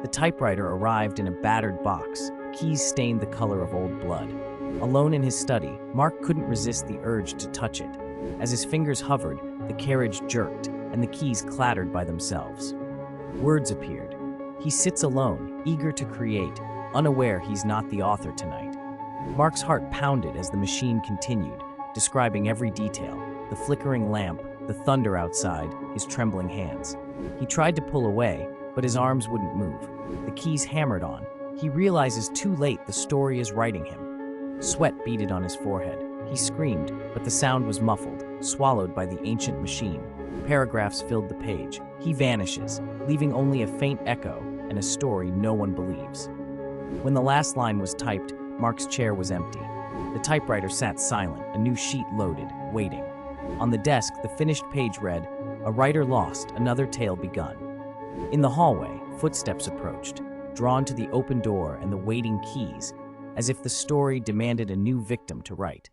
The typewriter arrived in a battered box, keys stained the color of old blood. Alone in his study, Mark couldn't resist the urge to touch it. As his fingers hovered, the carriage jerked, and the keys clattered by themselves. Words appeared. He sits alone, eager to create, unaware he's not the author tonight. Mark's heart pounded as the machine continued, describing every detail: the flickering lamp, the thunder outside, his trembling hands. He tried to pull away, but his arms wouldn't move. The keys hammered on. He realizes too late the story is writing him. Sweat beaded on his forehead. He screamed, but the sound was muffled, swallowed by the ancient machine. Paragraphs filled the page. He vanishes, leaving only a faint echo and a story no one believes. When the last line was typed, Mark's chair was empty. The typewriter sat silent, a new sheet loaded, waiting. On the desk, the finished page read, "A writer lost, another tale begun." In the hallway, footsteps approached, drawn to the open door and the waiting keys, as if the story demanded a new victim to write.